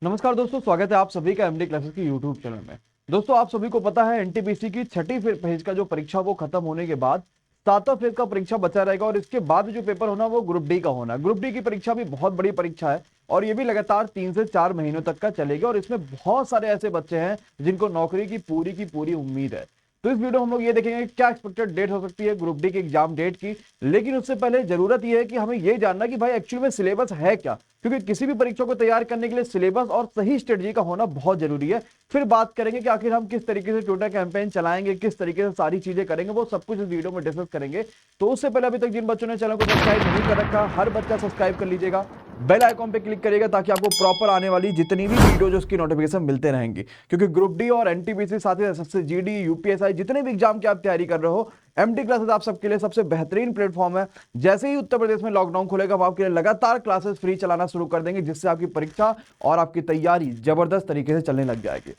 नमस्कार दोस्तों, स्वागत है आप सभी का एमडी क्लासेस की यूट्यूब चैनल में। दोस्तों, आप सभी को पता है एनटीपीसी की छठी फेज का जो परीक्षा वो खत्म होने के बाद सातवां फेज का परीक्षा बचा रहेगा और इसके बाद जो पेपर होना वो ग्रुप डी का होना। ग्रुप डी की परीक्षा भी बहुत बड़ी परीक्षा है और ये भी लगातार 3 से 4 महीनों तक का चलेगी और इसमें बहुत सारे ऐसे बच्चे हैं जिनको नौकरी की पूरी उम्मीद है। तो इस वीडियो में हम लोग ये देखेंगे क्या एक्सपेक्टेड डेट हो सकती है ग्रुप डी के एग्जाम डेट की। लेकिन उससे पहले जरूरत यह है कि हमें ये जानना कि भाई एक्चुअली में सिलेबस है क्या, क्योंकि किसी भी परीक्षा को तैयार करने के लिए सिलेबस और सही स्ट्रेटजी का होना बहुत जरूरी है। फिर बात करेंगे कि आखिर हम किस तरीके से ट्विटर कैंपेन चलाएंगे, किस तरीके से सारी चीजें करेंगे, वो सब कुछ इस वीडियो में डिस्कस करेंगे। तो उससे पहले अभी तक जिन बच्चों ने चैनल को सब्सक्राइब नहीं कर रखा, हर बच्चा सब्सक्राइब कर लीजिएगा, बेल आइकॉन पे क्लिक करिएगा ताकि आपको प्रॉपर आने वाली जितनी भी वीडियो जो उसकी नोटिफिकेशन मिलते रहेंगे। क्योंकि ग्रुप डी और एनटीपीसी साथ ही एसएससी, जीडी, यूपीएसआई जितने भी एग्जाम की आप तैयारी कर रहे हो, एमडी क्लासेस आप सबके लिए सबसे बेहतरीन प्लेटफॉर्म है। जैसे ही उत्तर प्रदेश में लॉकडाउन खुलेगा, हम आपके लिए लगातार क्लासेस फ्री चलाना शुरू कर देंगे, जिससे आपकी परीक्षा और आपकी तैयारी जबरदस्त तरीके से चलने लग जाएगी।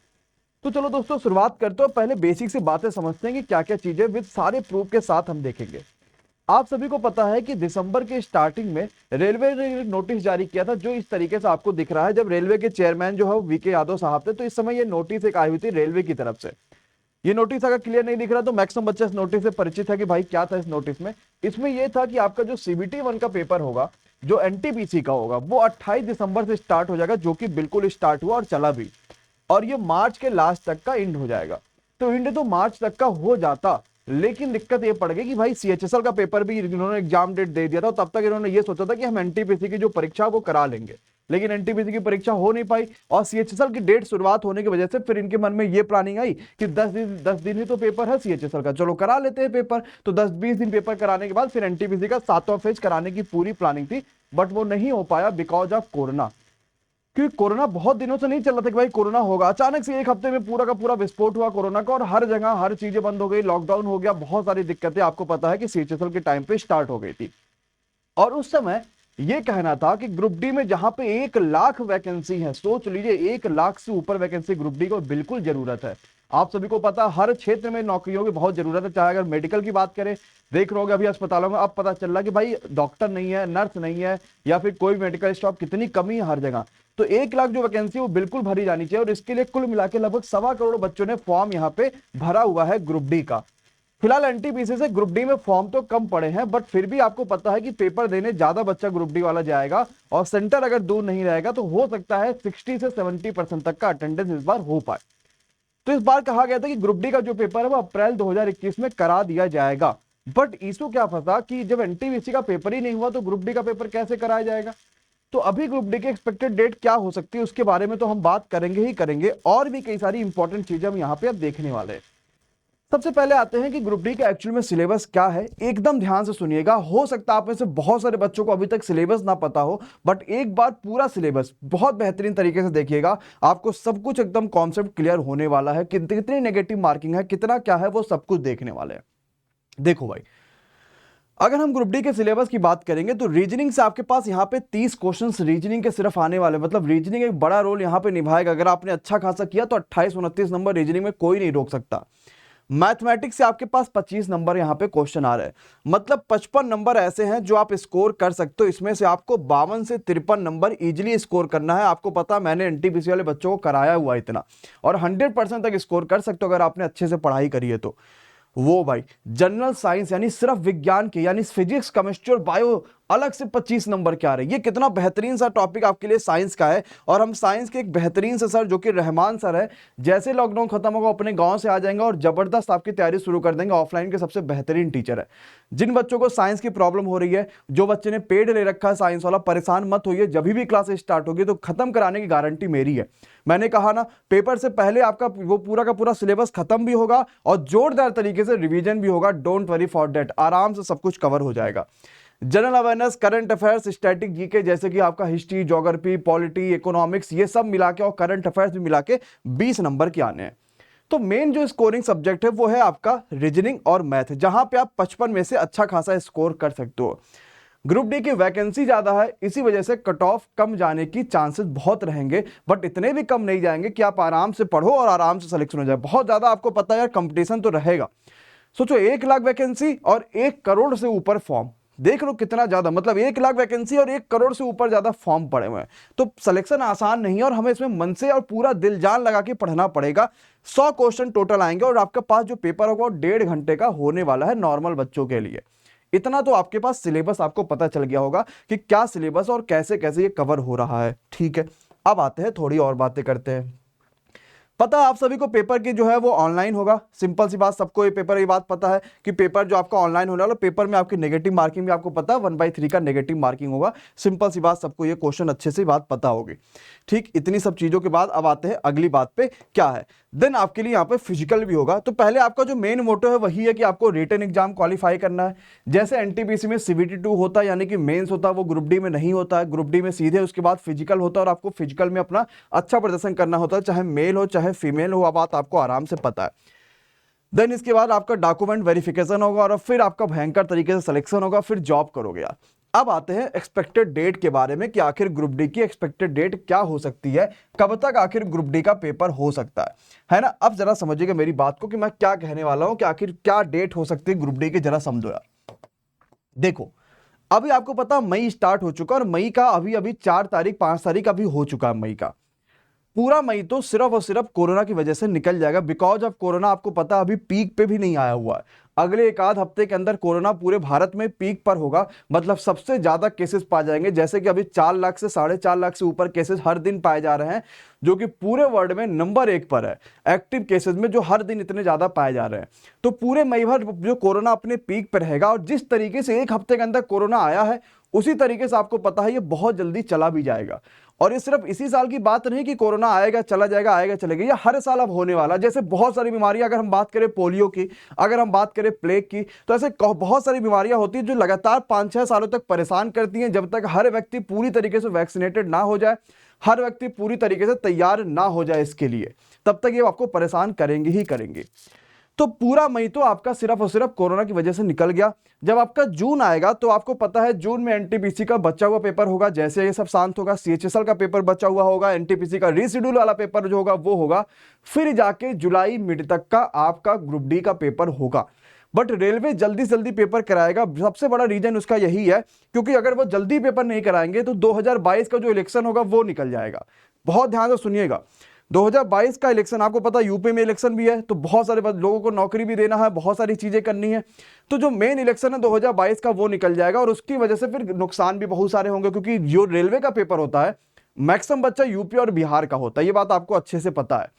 तो चलो दोस्तों, शुरुआत करते हो। पहले बेसिक से बातें समझते हैं कि क्या क्या चीजें विद सारे प्रूफ के साथ हम देखेंगे। आप सभी को पता है कि दिसंबर के स्टार्टिंग में रेलवे ने एक नोटिस जारी किया था जो इस तरीके से आपको दिख रहा है। जब रेलवे के चेयरमैन जो है वीके यादव साहब थे, तो इस समय ये नोटिस एक आई हुई थी रेलवे की तरफ से। ये नोटिस अगर क्लियर नहीं दिख रहा तो मैक्सिमम बच्चे इस नोटिस से परिचित है कि भाई क्या था इस नोटिस में। इसमें यह था कि आपका जो सीबीटी 1 का पेपर होगा, जो एनटीपीसी का होगा, वो 28 दिसंबर से स्टार्ट हो जाएगा, जो कि बिल्कुल स्टार्ट हुआ और चला भी, और ये मार्च के लास्ट तक का एंड हो जाएगा। तो एंड तो मार्च तक का हो जाता, लेकिन दिक्कत ये पड़ गई कि भाई सीएचएसएल का पेपर भी इन्होंने एग्जाम डेट दे दिया था। तब तक इन्होंने ये सोचा था कि हम एनटीपीसी की जो परीक्षा वो करा लेंगे, लेकिन एनटीपीसी की परीक्षा हो नहीं पाई और सीएचएसएल की डेट शुरुआत होने की वजह से फिर इनके मन में ये प्लानिंग आई कि 10 दिन ही तो पेपर है सीएचएसएल का, चलो करा लेते हैं पेपर। तो 10-20 दिन पेपर कराने के बाद फिर एनटीपीसी का 7वां फेज कराने की पूरी प्लानिंग थी, बट वो नहीं हो पाया बिकॉज ऑफ कोरोना। क्योंकि कोरोना बहुत दिनों से नहीं चल रहा था कि भाई कोरोना होगा, अचानक से एक हफ्ते में पूरा का पूरा विस्फोट हुआ कोरोना का और हर जगह हर चीजें बंद हो गई, लॉकडाउन हो गया, बहुत सारी दिक्कतें आपको पता है कि सीएचएसएल के टाइम पे स्टार्ट हो गई थी। और उस समय यह कहना था कि ग्रुप डी में जहां पे 1 लाख वैकेंसी है, सोच लीजिए 1 लाख से ऊपर वैकेंसी ग्रुप डी को बिल्कुल जरूरत है। आप सभी को पता हर क्षेत्र में नौकरियों की बहुत जरूरत है। चाहे अगर मेडिकल की बात करें, देख रहे होगे अभी अस्पतालों में अब पता चल रहा है कि भाई डॉक्टर नहीं है, नर्स नहीं है, या फिर कोई मेडिकल स्टॉफ, कितनी कमी है हर जगह। तो 1 लाख जो वैकेंसी वो बिल्कुल भरी जानी चाहिए और इसके लिए कुल मिला के लगभग 1.25 करोड़ बच्चों ने फॉर्म यहाँ पे भरा हुआ है ग्रुप डी का। फिलहाल एनटीपीसी से ग्रुप डी में फॉर्म तो कम पड़े हैं, बट फिर भी आपको पता है कि पेपर देने ज्यादा बच्चा ग्रुप डी वाला जाएगा और सेंटर अगर दूर नहीं रहेगा तो हो सकता है 60 से 70% तक का अटेंडेंस इस बार हो पाए। तो इस बार कहा गया था कि ग्रुप डी का जो पेपर है वो अप्रैल 2021 में करा दिया जाएगा। बट इशू क्या फंसा कि जब एनटीपीसी का पेपर ही नहीं हुआ तो ग्रुप डी का पेपर कैसे कराया जाएगा। तो अभी ग्रुप डी की एक्सपेक्टेड डेट क्या हो सकती है उसके बारे में तो हम बात करेंगे ही करेंगे, और भी कई सारी इंपॉर्टेंट चीजें हम यहाँ पे अब देखने वाले हैं। सबसे पहले आते हैं कि ग्रुप डी का एक्चुअल में सिलेबस क्या है। एकदम ध्यान से सुनिएगा, हो सकता है आप में से बहुत सारे बच्चों को अभी तक सिलेबस ना पता हो, बट एक बार पूरा सिलेबस बहुत बेहतरीन तरीके से देखिएगा, आपको सब कुछ एकदम कॉन्सेप्ट क्लियर होने वाला है। कितनी नेगेटिव मार्किंग है, कितना क्या है, वो सब कुछ देखने वाले हैं। देखो भाई, अगर हम ग्रुप डी के सिलेबस की बात करेंगे तो रीजनिंग से आपके पास यहाँ पे 30 क्वेश्चंस रीजनिंग के सिर्फ आने वाले, मतलब रीजनिंग एक बड़ा रोल यहाँ पे निभाएगा। अगर आपने अच्छा खासा किया तो 28-29 नंबर रीजनिंग में कोई नहीं रोक सकता। मैथमेटिक्स से आपके पास 25 नंबर यहाँ पे क्वेश्चन आ रहे हैं, मतलब 55 नंबर ऐसे हैं जो आप स्कोर कर सकते हो। इसमें से आपको 52 से 53 नंबर इजीली स्कोर करना है। आपको पता, मैंने एनटीपीसी वाले बच्चों को कराया हुआ इतना, और 100% तक स्कोर कर सकते हो अगर आपने अच्छे से पढ़ाई करी है तो। वो भाई जनरल साइंस यानी सिर्फ विज्ञान के, यानी फिजिक्स, केमिस्ट्री और बायो अलग से 25 नंबर के आ रहे हैं। ये कितना बेहतरीन सा टॉपिक आपके लिए साइंस का है। और हम साइंस के एक बेहतरीन से सर जो कि रहमान सर है, जैसे लॉकडाउन खत्म होगा अपने गांव से आ जाएंगे और जबरदस्त आपकी तैयारी शुरू कर देंगे। ऑफलाइन के सबसे बेहतरीन टीचर है। जिन बच्चों को साइंस की प्रॉब्लम हो रही है, जो बच्चे ने पेड ले रखा है साइंस वाला, परेशान मत होइए, जब भी क्लास स्टार्ट होगी तो खत्म कराने की गारंटी मेरी है। मैंने कहा ना, पेपर से पहले आपका वो पूरा का पूरा सिलेबस खत्म भी होगा और जोरदार तरीके से रिवीजन भी होगा। डोंट वरी फॉर दैट, आराम से सब कुछ कवर हो जाएगा। General awareness, current affairs, static GK, जैसे कि आपका हिस्ट्री, ज्योग्राफी, पॉलिटी, इकोनॉमिक्स, ये सब मिला के और करंट अफेयर्स भी मिला के 20 नंबर के आने हैं। तो मेन जो स्कोरिंग सब्जेक्ट है वो है आपका रीजनिंग और मैथ, जहां पे आप 55 में से अच्छा खासा स्कोर कर सकते हो। ग्रुप डी की वैकेंसी ज्यादा है, इसी वजह से कट ऑफ कम जाने की चांसेस बहुत रहेंगे, बट इतने भी कम नहीं जाएंगे कि आप आराम से पढ़ो और आराम से सिलेक्शन हो जाए। बहुत ज्यादा आपको पता है यार, कंपटीशन तो रहेगा। सोचो 1 लाख वैकेंसी और 1 करोड़ से ऊपर फॉर्म, देख लो कितना ज्यादा, मतलब 1 लाख वैकेंसी और 1 करोड़ से ऊपर ज्यादा फॉर्म पड़े हुए हैं। तो सिलेक्शन आसान नहीं है और हमें इसमें मन से और पूरा दिल जान लगा के पढ़ना पड़ेगा। 100 क्वेश्चन टोटल आएंगे और आपके पास जो पेपर होगा वो 1.5 घंटे का होने वाला है नॉर्मल बच्चों के लिए। इतना तो आपके पास सिलेबस आपको पता चल गया होगा कि क्या सिलेबस और कैसे कैसे ये कवर हो रहा है। ठीक है, अब आते हैं थोड़ी और बातें करते हैं। पता है आप सभी को पेपर की जो है वो ऑनलाइन होगा, सिंपल सी बात, सबको ये पेपर ये बात पता है कि पेपर जो आपका ऑनलाइन होने वाला, पेपर में आपकी नेगेटिव मार्किंग भी आपको पता है 1/3 का नेगेटिव मार्किंग होगा। सिंपल सी बात, सबको ये क्वेश्चन अच्छे से बात पता होगी। ठीक, इतनी सब चीजों के बाद अब आते हैं अगली बात पे, क्या है देन आपके लिए यहाँ पे फिजिकल भी होगा। तो पहले आपका जो मेन मोटो है वही है कि आपको रिटन एग्जाम क्वालिफाई करना है। जैसे एनटीपीसी में सीबीटी 2 होता है, यानी कि मेंस होता है, वो ग्रुप डी में नहीं होता है। ग्रुप डी में सीधे उसके बाद फिजिकल होता है और आपको फिजिकल में अपना अच्छा प्रदर्शन करना होता है, चाहे मेल हो चाहे फीमेल हो, बात आपको आराम से पता है। देन इसके बाद आपका डॉक्यूमेंट वेरिफिकेशन होगा और फिर आपका भयंकर तरीके से सिलेक्शन होगा, फिर जॉब करोगे आप। अब आते हैं एक्सपेक्टेड डेट के बारे में कि आखिर ग्रुप डी की एक्सपेक्टेड डेट क्या हो सकती है, कब तक आखिर ग्रुप डी का पेपर हो सकता है ना। अब जरा समझिएगा मेरी बात को कि मैं क्या कहने वाला हूं, कि आखिर क्या डेट हो सकती है ग्रुप डी की, जरा समझो यार। देखो, अभी आपको पता मई स्टार्ट हो चुका और मई का अभी अभी 4 तारीख 5 तारीख अभी हो चुका है मई का। पूरा मई तो सिर्फ और सिर्फ कोरोना की वजह से निकल जाएगा। बिकॉज ऑफ कोरोना आपको पता अभी पीक पे भी नहीं आया हुआ है। अगले 1 आध हफ्ते के अंदर कोरोना पूरे भारत में पीक पर होगा, मतलब सबसे ज्यादा केसेस पाए जाएंगे। जैसे कि अभी 4 लाख से 4.5 लाख से ऊपर केसेस हर दिन पाए जा रहे हैं, जो कि पूरे वर्ल्ड में नंबर 1 पर है एक्टिव केसेस में, जो हर दिन इतने ज्यादा पाए जा रहे हैं। तो पूरे मई भर जो कोरोना अपने पीक पर रहेगा और जिस तरीके से 1 हफ्ते के अंदर कोरोना आया है उसी तरीके से आपको पता है ये बहुत जल्दी चला भी जाएगा। और ये सिर्फ इसी साल की बात नहीं कि कोरोना आएगा चला जाएगा आएगा चलेगा, ये हर साल अब होने वाला। जैसे बहुत सारी बीमारियां, अगर हम बात करें पोलियो की, अगर हम बात करें प्लेग की, तो ऐसे बहुत सारी बीमारियां होती हैं जो लगातार 5-6 सालों तक परेशान करती हैं, जब तक हर व्यक्ति पूरी तरीके से वैक्सीनेटेड ना हो जाए, हर व्यक्ति पूरी तरीके से तैयार ना हो जाए इसके लिए, तब तक ये आपको परेशान करेंगे ही करेंगे। तो पूरा मई तो आपका सिर्फ और सिर्फ कोरोना की वजह से निकल गया। जब आपका जून आएगा तो आपको पता है जून में एनटीपीसी का बचा हुआ पेपर होगा, जैसे ये सब शांत होगा सीएचएसएल का पेपर बचा हुआ होगा, एनटीपीसी का रीशेड्यूल वाला पेपर जो होगा वो होगा, फिर जाके जुलाई मिड तक का आपका ग्रुप डी का पेपर होगा। बट रेलवे जल्दी से जल्दी पेपर कराएगा, सबसे बड़ा रीजन उसका यही है क्योंकि अगर वो जल्दी पेपर नहीं कराएंगे तो 2022 का जो इलेक्शन होगा वो निकल जाएगा। बहुत ध्यान से सुनिएगा, 2022 का इलेक्शन आपको पता है यूपी में इलेक्शन भी है, तो बहुत सारे लोगों को नौकरी भी देना है, बहुत सारी चीजें करनी है। तो जो मेन इलेक्शन है 2022 का वो निकल जाएगा और उसकी वजह से फिर नुकसान भी बहुत सारे होंगे, क्योंकि जो रेलवे का पेपर होता है मैक्सिमम बच्चा यूपी और बिहार का होता है, ये बात आपको अच्छे से पता है।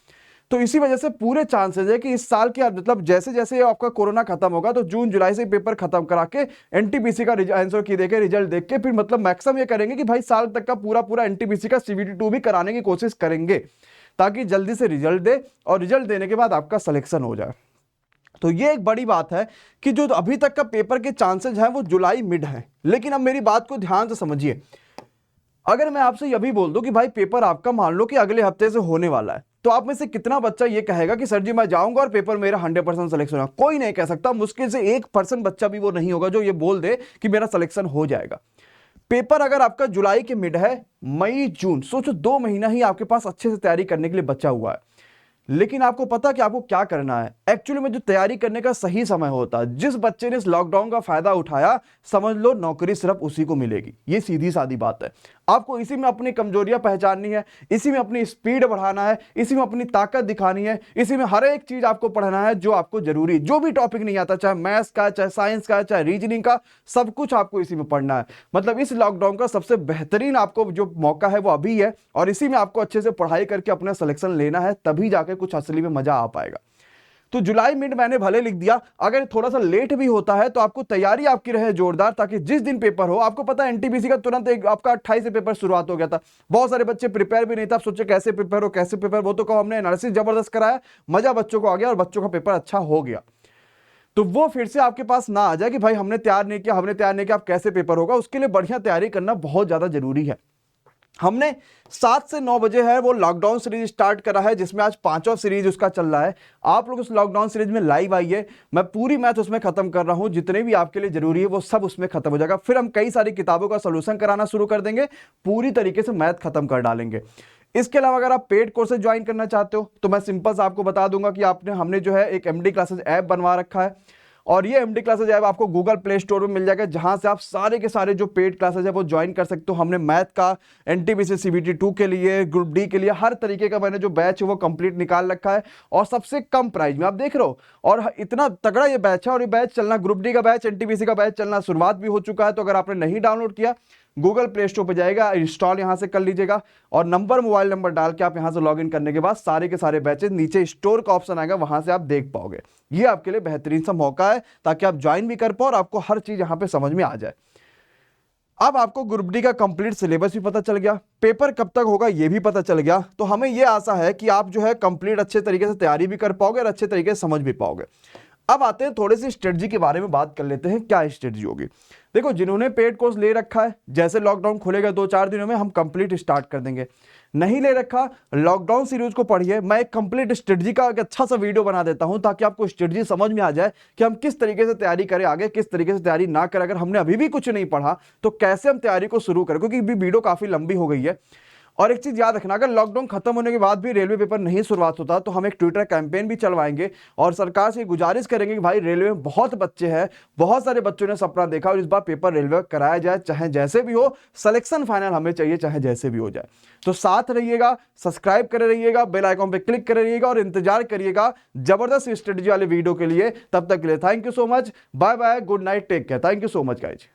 तो इसी वजह से पूरे चांसेस है कि इस साल के मतलब जैसे जैसे आपका कोरोना खत्म होगा तो जून जुलाई से पेपर खत्म करा के एनटीपीसी का आंसर की देके रिजल्ट देख के फिर मतलब मैक्सिमम ये करेंगे कि भाई साल तक का पूरा एनटीपीसी का सीबीटी 2 भी कराने की कोशिश करेंगे, ताकि जल्दी से रिजल्ट दे और रिजल्ट देने के बाद आपका सिलेक्शन हो जाए। तो ये एक बड़ी बात है कि जो अभी तक का पेपर के चांसेस हैं वो जुलाई मिड है। लेकिन अब मेरी बात को ध्यान से समझिए, अगर मैं आपसे यह भी बोल दूं कि भाई पेपर आपका मान लो कि अगले हफ्ते से होने वाला है, तो आप में से कितना बच्चा ये कहेगा कि सर जी मैं जाऊंगा और पेपर मेरा 100% सिलेक्शन होगा? कोई नहीं कह सकता, मुश्किल से 1% बच्चा भी वो नहीं होगा जो ये बोल दे कि मेरा सिलेक्शन हो जाएगा। पेपर अगर आपका जुलाई के मिड है, मई जून, सोचो 2 महीना ही आपके पास अच्छे से तैयारी करने के लिए बचा हुआ है। लेकिन आपको पता कि आपको क्या करना है एक्चुअली में, जो तैयारी करने का सही समय होता है। जिस बच्चे ने इस लॉकडाउन का फायदा उठाया, समझ लो नौकरी सिर्फ उसी को मिलेगी, ये सीधी सादी बात है। आपको इसी में अपनी कमजोरियां पहचाननी है, इसी में अपनी स्पीड बढ़ाना है, इसी में अपनी ताकत दिखानी है, इसी में हर एक चीज आपको पढ़ना है जो आपको जरूरी, जो भी टॉपिक नहीं आता, चाहे मैथ्स का, चाहे साइंस का, चाहे रीजनिंग का, सब कुछ आपको इसी में पढ़ना है। मतलब इस लॉकडाउन का सबसे बेहतरीन आपको जो मौका है वो अभी है और इसी में आपको अच्छे से पढ़ाई करके अपना सिलेक्शन लेना है, तभी जाके कुछ असली में मजा आ पाएगा। तो जुलाई मिड मैंने भले लिख दिया, अगर थोड़ा सा लेट भी होता है तो आपको तैयारी आपकी रहे जोरदार, ताकि जिस दिन पेपर हो, आपको पता है एनटीपीसी का तुरंत एक आपका 28 से पेपर शुरुआत हो गया था। बहुत सारे बच्चे प्रिपेयर भी नहीं था, सोचे कैसे प्रिपेयर हो कैसे प्रिपेयर, वो तो कहो हमने एनालिसिस जबरदस्त कराया, मजा बच्चों को आ गया और बच्चों का पेपर अच्छा हो गया। तो वो फिर से आपके पास ना आ जाए कि भाई हमने तैयार नहीं किया, हमने तैयार नहीं किया, आप कैसे पेपर होगा, उसके लिए बढ़िया तैयारी करना बहुत ज्यादा जरूरी है। हमने 7 से 9 बजे है वो लॉकडाउन सीरीज स्टार्ट करा है, जिसमें आज 5वां सीरीज उसका चल रहा है। आप लोग उस लॉकडाउन सीरीज में लाइव आइए, मैं पूरी मैथ उसमें खत्म कर रहा हूं, जितने भी आपके लिए जरूरी है वो सब उसमें खत्म हो जाएगा। फिर हम कई सारी किताबों का सोल्यूशन कराना शुरू कर देंगे, पूरी तरीके से मैथ खत्म कर डालेंगे। इसके अलावा अगर आप पेड कोर्सेज ज्वाइन करना चाहते हो तो मैं सिंपल से आपको बता दूंगा कि हमने जो है एक एमडी क्लासेस ऐप बनवा रखा है, और ये एमडी क्लासेज है आपको गूगल प्ले स्टोर में मिल जाएगा, जहां से आप सारे के सारे जो पेड क्लासेज है वो ज्वाइन कर सकते हो। हमने मैथ का, एनटीपीसी सीबीटी 2 के लिए, ग्रुप डी के लिए हर तरीके का मैंने जो बैच है वो कंप्लीट निकाल रखा है और सबसे कम प्राइस में आप देख रहे हो। और इतना तगड़ा ये बैच है, और ये बैच चलना, ग्रुप डी का बैच, एनटीपीसी का बैच चलना शुरुआत भी हो चुका है। तो अगर आपने नहीं डाउनलोड किया, गूगल प्ले स्टोर पर जाएगा, इंस्टॉल यहां से कर लीजिएगा और मोबाइल नंबर डाल के आप यहां से लॉगिन करने के बाद सारे के सारे बैचेस, नीचे स्टोर का ऑप्शन आएगा, वहां से आप देख पाओगे। ये आपके लिए बेहतरीन सा मौका है ताकि आप ज्वाइन भी कर पाओ और आपको हर चीज यहां पे समझ में आ जाए। अब आपको ग्रुप डी का कंप्लीट सिलेबस भी पता चल गया, पेपर कब तक होगा ये भी पता चल गया, तो हमें ये आशा है कि आप जो है कंप्लीट अच्छे तरीके से तैयारी भी कर पाओगे और अच्छे तरीके से समझ भी पाओगे। अब आते हैं थोड़ी सी स्ट्रेटजी के बारे में बात कर लेते हैं, क्या स्ट्रेटजी होगी। देखो, जिन्होंने पेड कोर्स ले रखा है, जैसे लॉकडाउन खुलेगा 2-4 दिनों में हम कंप्लीट स्टार्ट कर देंगे। नहीं ले रखा, लॉकडाउन सीरीज को पढ़िए, मैं एक कंप्लीट स्ट्रेटजी का एक अच्छा सा वीडियो बना देता हूं ताकि आपको स्ट्रेटजी समझ में आ जाए कि हम किस तरीके से तैयारी करें आगे, किस तरीके से तैयारी ना करें। अगर हमने अभी भी कुछ नहीं पढ़ा तो कैसे हम तैयारी को शुरू करें, क्योंकि वीडियो काफी लंबी हो गई है। और एक चीज याद रखना, अगर लॉकडाउन खत्म होने के बाद भी रेलवे पेपर नहीं शुरुआत होता तो हम एक ट्विटर कैंपेन भी चलवाएंगे और सरकार से गुजारिश करेंगे कि भाई रेलवे में बहुत बच्चे हैं, बहुत सारे बच्चों ने सपना देखा और इस बार पेपर रेलवे कराया जाए, चाहे जैसे भी हो, सिलेक्शन फाइनल हमें चाहिए, चाहे जैसे भी हो जाए। तो साथ रहिएगा, सब्सक्राइब करे रहिएगा, बेल आइकॉन पे क्लिक करे रहिएगा और इंतजार करिएगा जबरदस्त स्ट्रेटजी वाले वीडियो के लिए। तब तक के लिए thank you so much, bye bye, good night, take care, thank you so much guys.